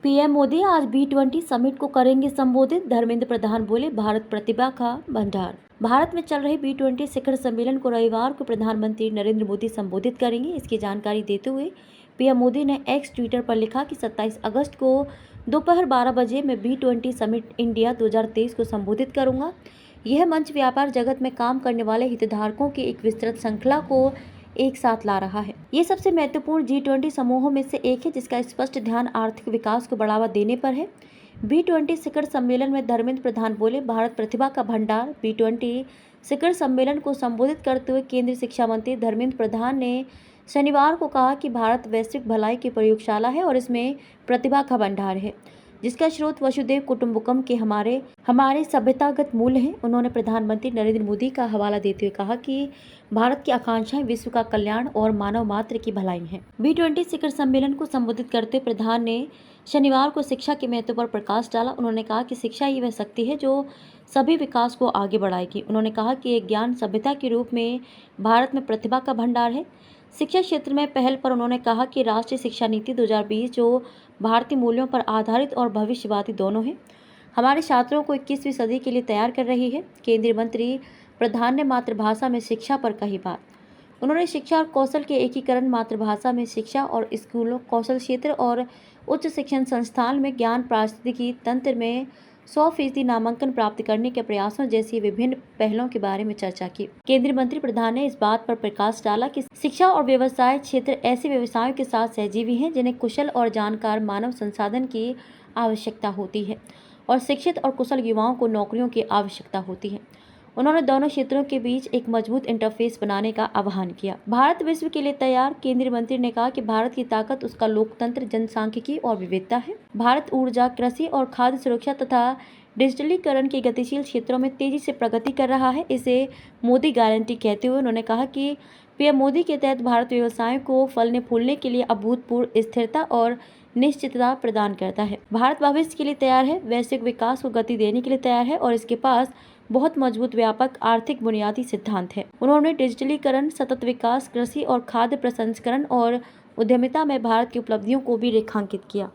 PM Modi आज B20 summit को करेंगे संबोधित। धर्मेंद्र प्रधान बोले, भारत प्रतिभा का भंडार। भारत में चल रहे B20 शिखर सम्मेलन को रविवार को प्रधानमंत्री नरेंद्र मोदी संबोधित करेंगे। इसकी जानकारी देते हुए पीएम मोदी ने एक्स ट्विटर पर लिखा कि 27 अगस्त को दोपहर 12 बजे मैं B20 समिट इंडिया 2023 को संबोधित करूंगा। यह मंच व्यापार जगत में काम करने वाले हितधारकों की एक विस्तृत श्रृंखला को एक साथ ला रहा है। ये सबसे महत्वपूर्ण G20 समूहों में से एक है, जिसका स्पष्ट ध्यान आर्थिक विकास को बढ़ावा देने पर है। B20 शिखर सम्मेलन में धर्मेंद्र प्रधान बोले, भारत प्रतिभा का भंडार। B20 शिखर सम्मेलन को संबोधित करते हुए केंद्रीय शिक्षा मंत्री धर्मेंद्र प्रधान ने शनिवार को कहा कि भारत वैश्विक भलाई की प्रयोगशाला है और इसमें प्रतिभा का भंडार है, जिसका स्रोत वसुधैव कुटुंबकम के हमारे सभ्यतागत मूल्य हैं। उन्होंने प्रधानमंत्री नरेंद्र मोदी का हवाला देते हुए कहा कि भारत की आकांक्षाएं विश्व का कल्याण और मानव मात्र की भलाई हैं। B20 शिखर सम्मेलन को संबोधित करते प्रधान ने शनिवार को शिक्षा के महत्व पर प्रकाश डाला। उन्होंने कहा कि शिक्षा ही वह शक्ति है जो सभी विकास को आगे बढ़ाएगी। उन्होंने कहा कि एक ज्ञान सभ्यता के रूप में भारत में प्रतिभा का भंडार है। शिक्षा क्षेत्र में पहल पर उन्होंने कहा कि राष्ट्रीय शिक्षा नीति 2020 जो भारतीय मूल्यों पर आधारित और भविष्यवादी दोनों है, हमारे छात्रों को 21वीं सदी के लिए तैयार कर रही है। केंद्रीय मंत्री प्रधान ने मातृभाषा में शिक्षा पर कही बात। उन्होंने शिक्षा और कौशल के एकीकरण, मातृभाषा में शिक्षा और स्कूलों, कौशल क्षेत्र और उच्च शिक्षण संस्थान में ज्ञान पारिस्थितिकी तंत्र में 100% नामांकन प्राप्त करने के प्रयासों जैसी विभिन्न पहलों के बारे में चर्चा की। केंद्रीय मंत्री प्रधान ने इस बात पर प्रकाश डाला कि शिक्षा और व्यवसाय क्षेत्र ऐसे व्यवसायों के साथ सहजीवी हैं जिन्हें कुशल और जानकार मानव संसाधन की आवश्यकता होती है और शिक्षित और कुशल युवाओं को नौकरियों की आवश्यकता होती है। उन्होंने दोनों क्षेत्रों के बीच एक मजबूत इंटरफेस बनाने का आह्वान किया। भारत विश्व के लिए तैयार। केंद्रीय मंत्री ने कहा कि भारत की ताकत उसका लोकतंत्र, जनसांख्यिकी और विविधता है। भारत ऊर्जा, कृषि और खाद्य सुरक्षा तथा डिजिटलीकरण के गतिशील क्षेत्रों में तेजी से प्रगति कर रहा है। इसे मोदी गारंटी कहते हुए उन्होंने कहा कि पीएम मोदी के तहत भारत व्यवसायों को फलने फूलने के लिए अभूतपूर्व स्थिरता और निश्चितता प्रदान करता है। भारत भविष्य के लिए तैयार है, वैश्विक विकास को गति देने के लिए तैयार है और इसके पास बहुत मजबूत व्यापक आर्थिक बुनियादी सिद्धांत है। उन्होंने डिजिटलीकरण, सतत विकास, कृषि और खाद्य प्रसंस्करण और उद्यमिता में भारत की उपलब्धियों को भी रेखांकित किया।